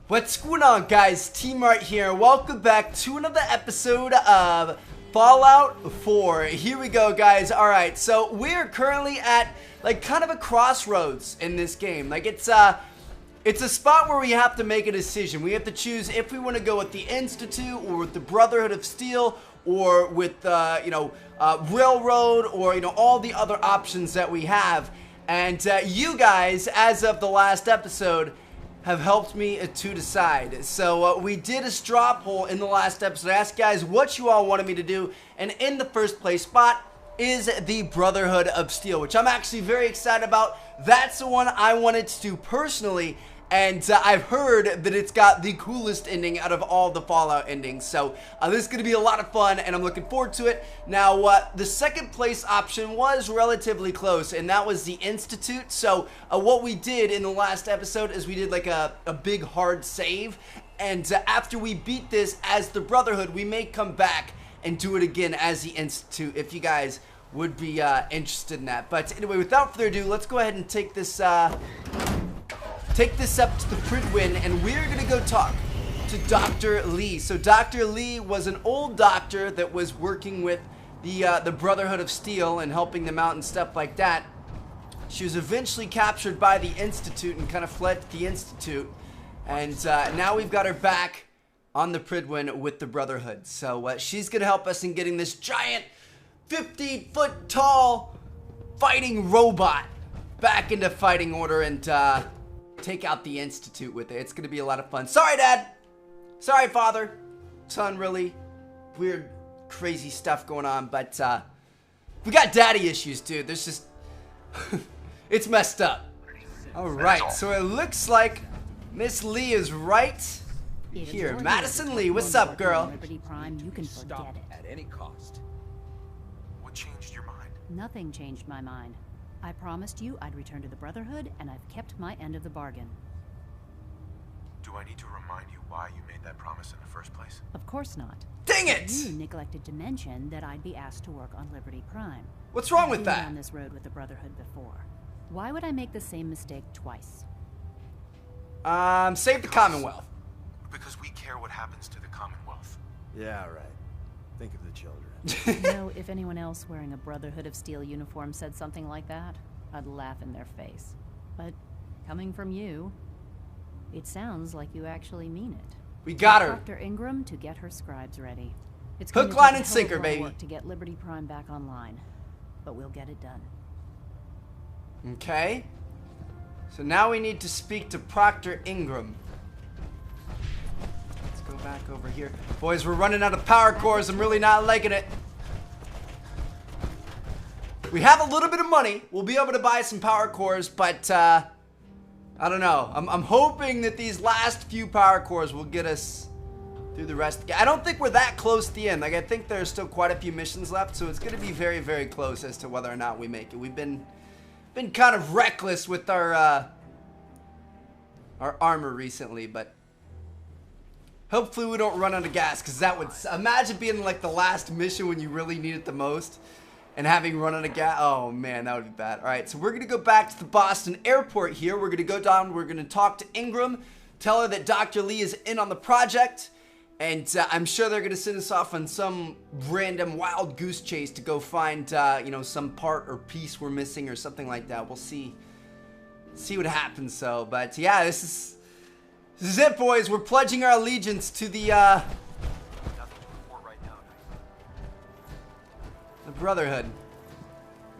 What's going on, guys? T-Mart here. Welcome back to another episode of Fallout 4. Here we go, guys. Alright, so we're currently at, like, kind of a crossroads in this game. Like, it's a spot where we have to make a decision. We have to choose if we want to go with the Institute or with the Brotherhood of Steel or with, Railroad or, all the other options that we have. And you guys, as of the last episode, have helped me to decide. So we did a straw poll in the last episode. I asked guys what you all wanted me to do, and in the first place spot is the Brotherhood of Steel, which I'm actually very excited about. That's the one I wanted to do personally, and I've heard that it's got the coolest ending out of all the Fallout endings. So this is going to be a lot of fun, and I'm looking forward to it. Now, the second place option was relatively close, and that was the Institute. So what we did in the last episode is we did like a big hard save, and after we beat this as the Brotherhood, we may come back and do it again as the Institute if you guys would be interested in that. But anyway, without further ado, let's go ahead and take this up to the Pridwin, and we're gonna go talk to Dr. Lee. So Dr. Lee was an old doctor that was working with the Brotherhood of Steel and helping them out and stuff like that. She was eventually captured by the Institute and kind of fled to the Institute, and now we've got her back on the Pridwin with the Brotherhood. So she's gonna help us in getting this giant 50-foot tall fighting robot back into fighting order and take out the Institute with it. It's gonna be a lot of fun. Sorry, Dad. Sorry, Father. Son, really weird, crazy stuff going on, but we got daddy issues, dude. There's just it's messed up. All right, so it looks like Miss Lee is right here. Madison Lee, what's up, girl? You can stop at any cost. What changed your mind? Nothing changed my mind. I promised you I'd return to the Brotherhood, and I've kept my end of the bargain. Do I need to remind you why you made that promise in the first place? Of course not. Dang it! You neglected to mention that I'd be asked to work on Liberty Prime. What's wrong with I've that? been down this road with the Brotherhood before. Why would I make the same mistake twice? Save the Commonwealth. Because we care what happens to the Commonwealth. Yeah, right. Think of the children. You know, if anyone else wearing a Brotherhood of Steel uniform said something like that, I'd laugh in their face. But coming from you, it sounds like you actually mean it. We got her. Dr. Ingram to get her scribes ready. It's Hook, gonna line, take and a hell of sinker, a lot of baby. work to get Liberty Prime back online, but we'll get it done. Okay. So now we need to speak to Proctor Ingram. Let's go back over here. Boys, we're running out of power cores. I'm really not liking it. We have a little bit of money. We'll be able to buy some power cores, but I don't know. I'm hoping that these last few power cores will get us through the rest. I don't think we're that close to the end. Like, I think there's still quite a few missions left, so it's going to be very, very close as to whether or not we make it. We've been kind of reckless with our armor recently, but hopefully we don't run out of gas, because that would imagine being like the last mission when you really need it the most and having run out of gas. Oh man, that would be bad. All right, so we're gonna go back to the Boston airport here. We're gonna go down, we're gonna talk to Ingram, tell her that Dr. Lee is in on the project, and I'm sure they're gonna send us off on some random wild goose chase to go find some part or piece we're missing or something like that. We'll see what happens. So, but yeah, this is it, boys. We're pledging our allegiance to the Brotherhood.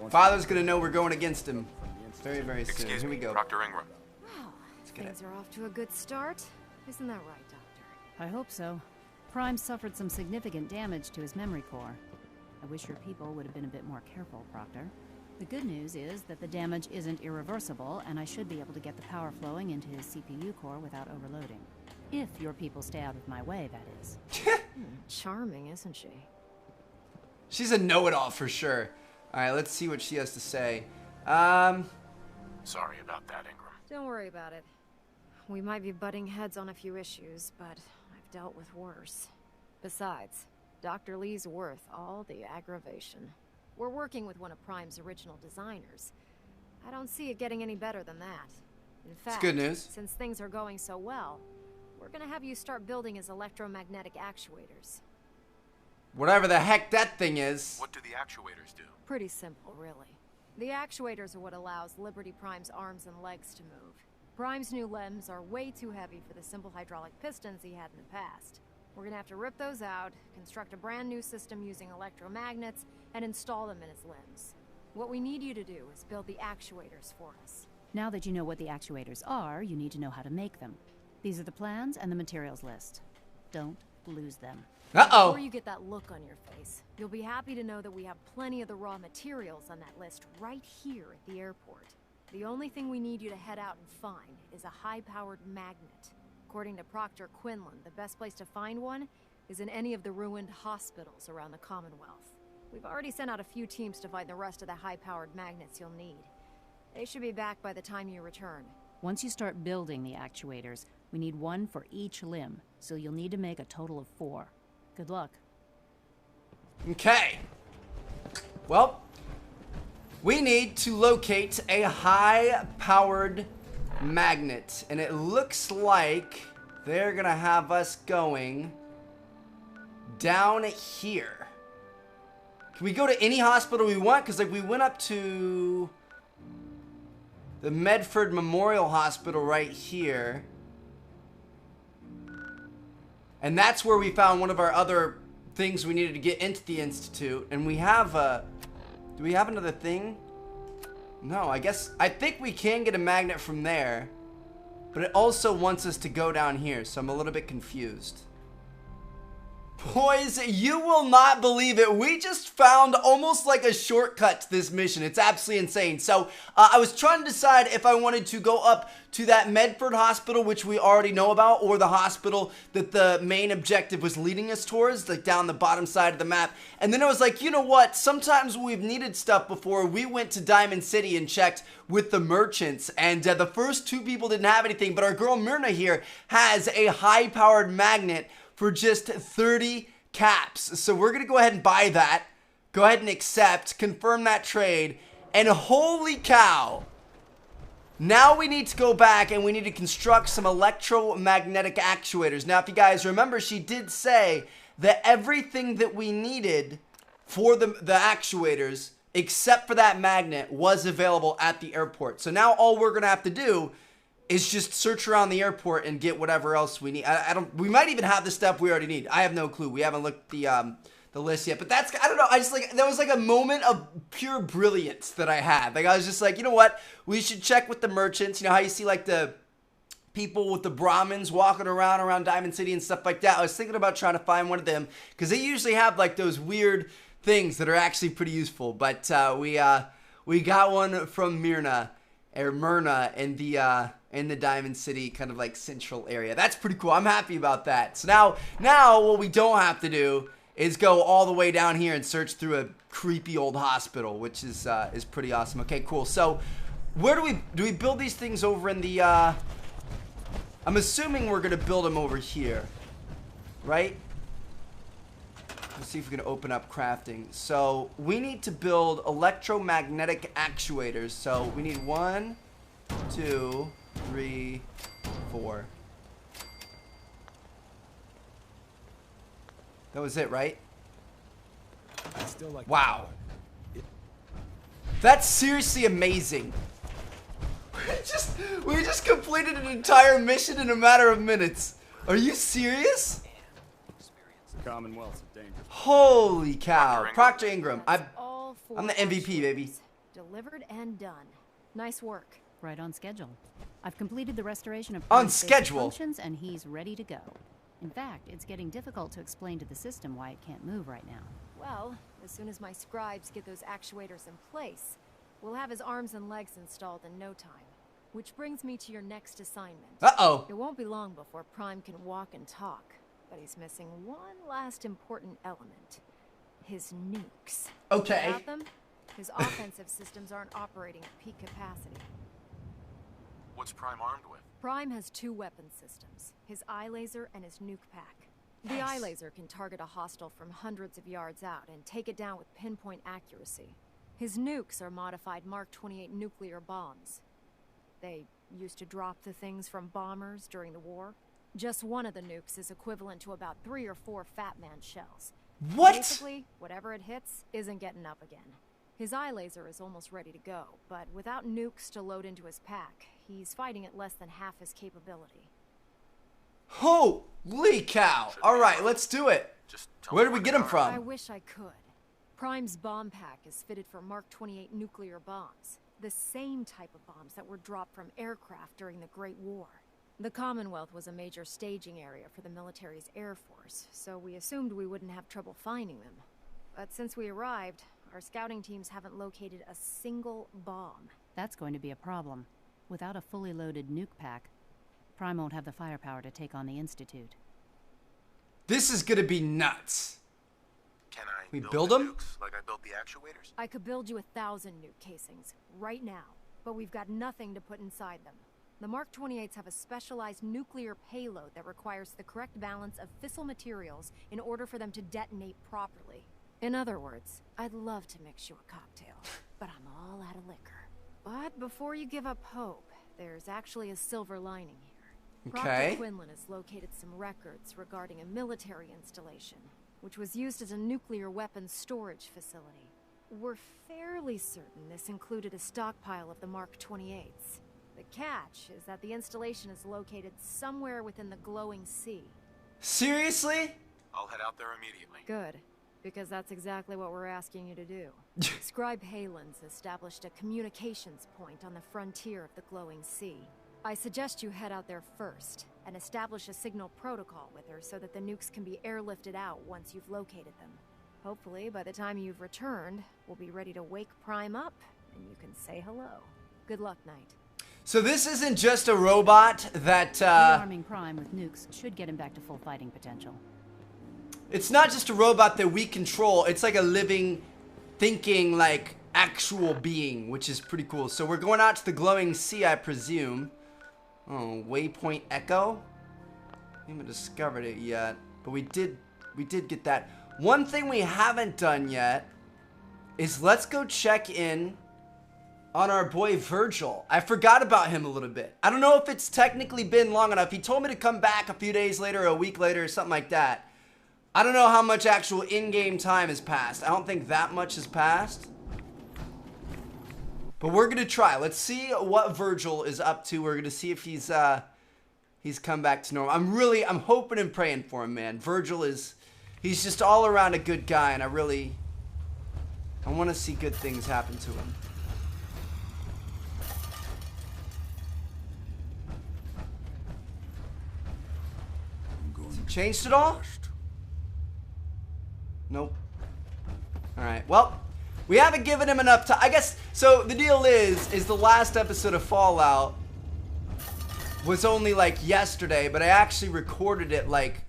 Father's gonna know we're going against him very, very soon. Excuse Here we me, go. Dr. Ingram. Wow, get things are off to a good start. Isn't that right, Doctor? I hope so. Prime suffered some significant damage to his memory core. I wish your people would have been a bit more careful, Proctor. The good news is that the damage isn't irreversible, and I should be able to get the power flowing into his CPU core without overloading. If your people stay out of my way, that is. Charming, isn't she? She's a know-it-all for sure. All right, let's see what she has to say. Sorry about that, Ingram. Don't worry about it. We might be butting heads on a few issues, but I've dealt with worse. Besides, Dr. Lee's worth all the aggravation. We're working with one of Prime's original designers. I don't see it getting any better than that. In fact, good news. Since things are going so well, We're gonna have you start building his electromagnetic actuators. Whatever the heck that thing is. What do the actuators do? Pretty simple, really. The actuators are what allows Liberty Prime's arms and legs to move. Prime's new limbs are way too heavy for the simple hydraulic pistons he had in the past. We're gonna have to rip those out, construct a brand new system using electromagnets, and install them in his limbs. What we need you to do is build the actuators for us. Now that you know what the actuators are, you need to know how to make them. These are the plans and the materials list. Don't lose them. Uh-oh. Before you get that look on your face, you'll be happy to know that we have plenty of the raw materials on that list right here at the airport. The only thing we need you to head out and find is a high-powered magnet. According to Proctor Quinlan, the best place to find one is in any of the ruined hospitals around the Commonwealth. We've already sent out a few teams to find the rest of the high-powered magnets you'll need. They should be back by the time you return. Once you start building the actuators, we need one for each limb, so you'll need to make a total of 4. Good luck. Okay. Well, we need to locate a high-powered magnet, and it looks like they're gonna have us going down here. Can we go to any hospital we want? Because like we went up to the Medford Memorial Hospital right here, and that's where we found one of our other things we needed to get into the Institute. And we have do we have another thing? No, I think we can get a magnet from there, but it also wants us to go down here, so I'm a little bit confused. Boys, you will not believe it. We just found almost like a shortcut to this mission. It's absolutely insane. So, I was trying to decide if I wanted to go up to that Medford hospital, which we already know about, or the hospital that the main objective was leading us towards, like down the bottom side of the map. And then I was like, you know what? Sometimes we've needed stuff before. We went to Diamond City and checked with the merchants, and the first 2 people didn't have anything, but our girl Myrna here has a high-powered magnet for just 30 caps. So we're gonna go ahead and buy that, go ahead and accept, confirm that trade, and holy cow, now we need to go back and we need to construct some electromagnetic actuators. Now if you guys remember, she did say that everything that we needed for the actuators, except for that magnet, was available at the airport. So now all we're gonna have to do is just search around the airport and get whatever else we need. We might even have the stuff we already need. I have no clue. We haven't looked the list yet, but I don't know. I just like, that was like a moment of pure brilliance that I had. Like I was just like, you know what? We should check with the merchants. You know how you see like the people with the Brahmins walking around Diamond City and stuff like that. I was thinking about trying to find one of them because they usually have like those weird things that are actually pretty useful. But we got one from Myrna in the Diamond City kind of like central area. That's pretty cool. I'm happy about that. So now what we don't have to do is go all the way down here and search through a creepy old hospital, which is pretty awesome. Okay, cool. So where do we build these things over in the I'm assuming we're gonna build them over here, right? Let's see if we can open up crafting. So we need to build electromagnetic actuators. So we need 1, 2, 3, 4. That was it, right? I still like wow. That's seriously amazing. We just completed an entire mission in a matter of minutes. Are you serious? The Commonwealth's a danger. Holy cow. Proctor Ingram. I'm the MVP, baby. Delivered and done. Nice work. Right on schedule. I've completed the restoration of on Prime's schedule functions, and he's ready to go. In fact, it's getting difficult to explain to the system why it can't move right now. Well, as soon as my scribes get those actuators in place, we'll have his arms and legs installed in no time. Which brings me to your next assignment. Uh-oh. It won't be long before Prime can walk and talk, but he's missing one last important element. His nukes. Okay. Without them, his offensive systems aren't operating at peak capacity. What's Prime armed with? Prime has 2 weapon systems, his eye laser and his nuke pack. The eye laser can target a hostile from hundreds of yards out and take it down with pinpoint accuracy. His nukes are modified Mark 28 nuclear bombs. They used to drop the things from bombers during the war. Just one of the nukes is equivalent to about 3 or 4 Fat Man shells. What? Basically, whatever it hits isn't getting up again. His eye laser is almost ready to go, but without nukes to load into his pack, he's fighting at less than half his capability. Holy cow. Alright, let's do it. Just tell Where me did we when get they him are. from? I wish I could. Prime's bomb pack is fitted for Mark 28 nuclear bombs, the same type of bombs that were dropped from aircraft during the Great War. The Commonwealth was a major staging area for the military's air force, so we assumed we wouldn't have trouble finding them. But since we arrived, our scouting teams haven't located a single bomb. That's going to be a problem. Without a fully loaded nuke pack, Prime won't have the firepower to take on the Institute. This is gonna be nuts. Can I We build build the 'em? nukes like I built the actuators? I could build you 1,000 nuke casings, right now, but we've got nothing to put inside them. The Mark 28s have a specialized nuclear payload that requires the correct balance of fissile materials in order for them to detonate properly. In other words, I'd love to mix you a cocktail, but I'm all out of liquor. But before you give up hope, there's actually a silver lining here. Okay. Proctor Quinlan has located some records regarding a military installation, which was used as a nuclear weapons storage facility. We're fairly certain this included a stockpile of the Mark 28s. The catch is that the installation is located somewhere within the glowing sea. Seriously? I'll head out there immediately. Good, because that's exactly what we're asking you to do. Scribe Halen's established a communications point on the frontier of the glowing sea. I suggest you head out there first and establish a signal protocol with her so that the nukes can be airlifted out once you've located them. Hopefully, by the time you've returned, we'll be ready to wake Prime up and you can say hello. Good luck, Knight. So this isn't just a robot that, Rearming Prime with nukes should get him back to full fighting potential. it's not just a robot that we control. It's like a living, thinking, like, actual being, which is pretty cool. So we're going out to the glowing sea, I presume. Oh, Waypoint Echo? I haven't discovered it yet, but we did get that. One thing we haven't done yet is let's go check in on our boy Virgil. I forgot about him a little bit. I don't know if it's technically been long enough. He told me to come back a few days later, or a week later, or something like that. I don't know how much actual in-game time has passed. I don't think that much has passed. But we're gonna try. Let's see what Virgil is up to. We're gonna see if he's come back to normal. I'm hoping and praying for him, man. Virgil he's just all around a good guy, and I want to see good things happen to him. Has he changed it all? Nope. Alright, well, we haven't given him enough time. I guess, so the deal is the last episode of Fallout was only like yesterday, but I actually recorded it like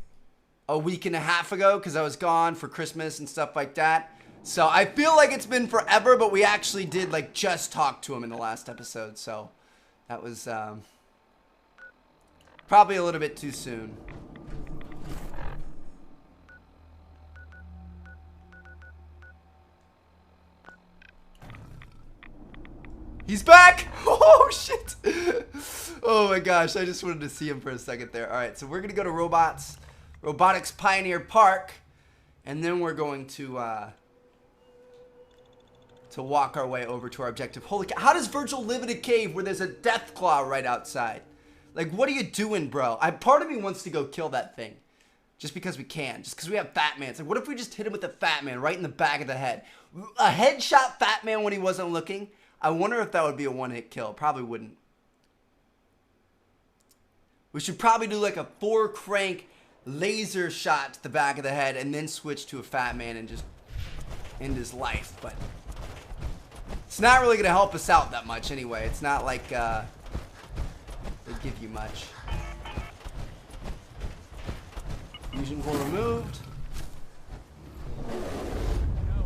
a week and a half ago because I was gone for Christmas and stuff like that. So I feel like it's been forever, but we actually did like just talk to him in the last episode. So that was probably a little bit too soon. He's back! Oh, shit! Oh my gosh, I just wanted to see him for a second there. Alright, so we're gonna go to Robotics Pioneer Park, and then we're going to walk our way over to our objective. Holy cow, how does Virgil live in a cave where there's a DEATHCLAW right outside? Like, what are you doing, bro? Part of me wants to go kill that thing. Just because we can. Just because we have Fat Man. It's like, what if we just hit him with a Fat Man right in the back of the head? A headshot Fat Man when he wasn't looking? I wonder if that would be a one-hit kill. Probably wouldn't. We should probably do like a 4-crank laser shot to the back of the head and then switch to a Fat Man and just end his life. But it's not really going to help us out that much anyway. It's not like they give you much. Fusion core removed.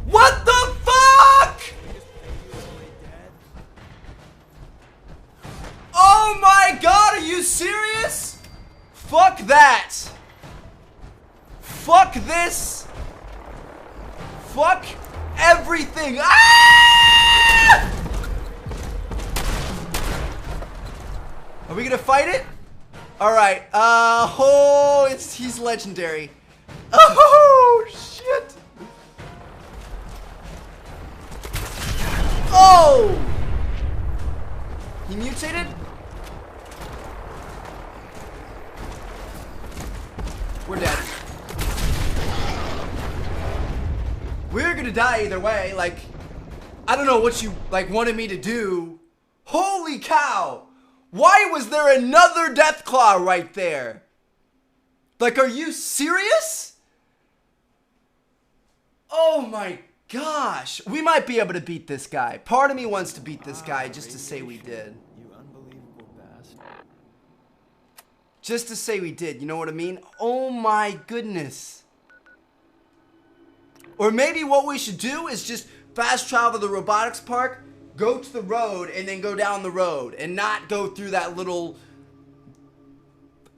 What the fuck? Oh my god, are you serious? Fuck that. Fuck this. Fuck everything. Ah! Are we gonna fight it? All right. Oh, he's legendary. Oh shit. Oh. He mutated. We're dead. We're gonna die either way. Like, I don't know what you like wanted me to do. Holy cow! Why was there another DEATHCLAW right there? Like, are you serious? Oh my gosh. We might be able to beat this guy. Part of me wants to beat this guy just to say we did. You unbelievable bastard. Just to say we did, you know what I mean? Oh my goodness. Or maybe what we should do is just fast travel to the robotics park, go to the road, and then go down the road, and not go through that little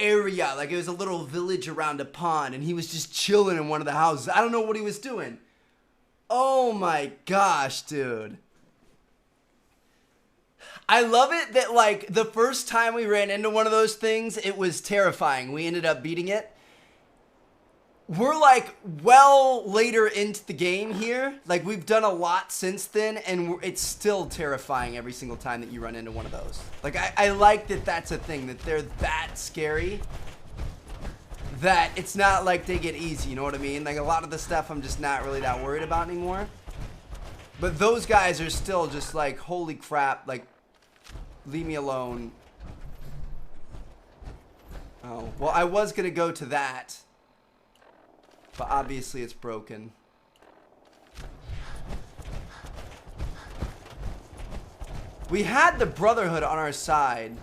area. Like, it was a little village around a pond, and he was just chilling in one of the houses. I don't know what he was doing. Oh my gosh, dude. I love it that, like, the first time we ran into one of those things, it was terrifying. We ended up beating it. We're, like, well later into the game here. Like, we've done a lot since then, and it's still terrifying every single time that you run into one of those. Like, I like that that's a thing, that they're that scary, that it's not like they get easy, you know what I mean? Like, a lot of the stuff I'm just not really that worried about anymore. But those guys are still just like, holy crap, like, leave me alone. Oh, well, I was gonna go to that, but obviously it's broken. We had the Brotherhood on our side.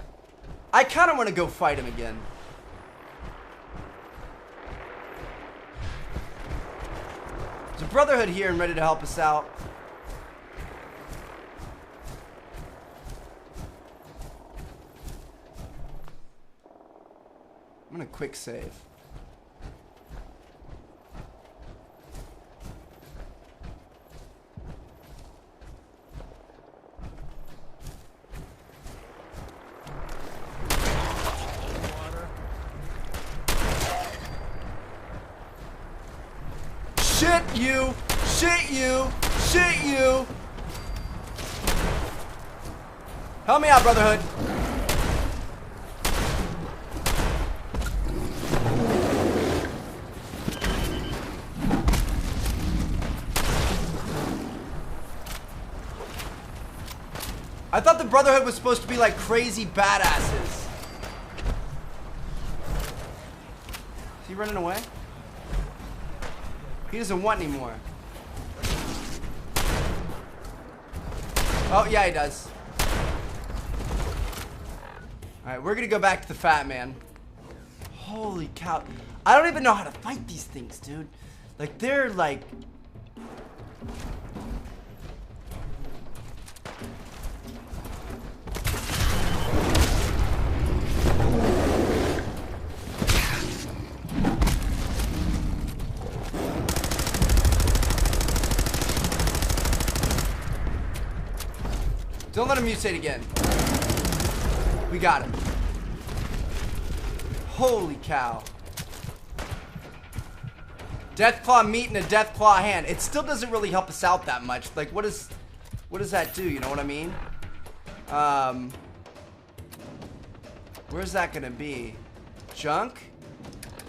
I kind of want to go fight him again. There's a Brotherhood here and ready to help us out. I'm gonna quick save. Shit you! Shit you! Shit you! Help me out, Brotherhood! I thought the Brotherhood was supposed to be like crazy badasses. Is he running away? He doesn't want anymore. Oh, yeah, he does. Alright, we're gonna go back to the fat man. Holy cow. I don't even know how to fight these things, dude. Like, they're like... Don't let him mutate again. We got him. Holy cow. DEATHCLAW meat and a DEATHCLAW hand. It still doesn't really help us out that much. Like, what does that do? You know what I mean? Where's that gonna be? Junk?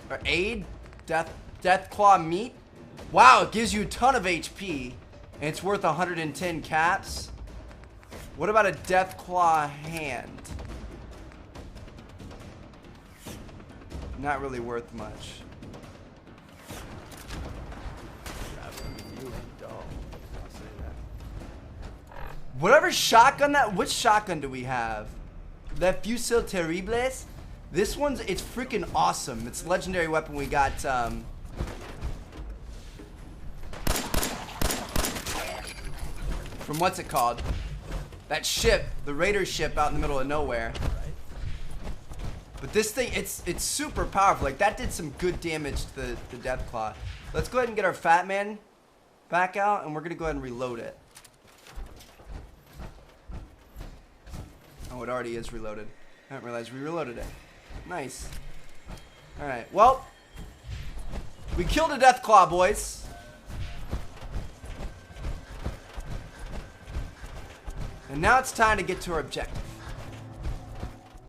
Or aid? DEATHCLAW meat? Wow, it gives you a ton of HP. And it's worth 110 caps. What about a DEATHCLAW hand? Not really worth much. Whatever shotgun that... Which shotgun do we have? That Fusil Terribles? This one's... It's freaking awesome. It's a legendary weapon we got... from what's it called? That ship, the Raider ship out in the middle of nowhere. But this thing, it's super powerful. Like, that did some good damage to the DEATHCLAW. Let's go ahead and get our fat man back out, and we're gonna go ahead and reload it. Oh, it already is reloaded. I didn't realize we reloaded it. Nice. Alright, well, we killed a DEATHCLAW, boys. And now it's time to get to our objective.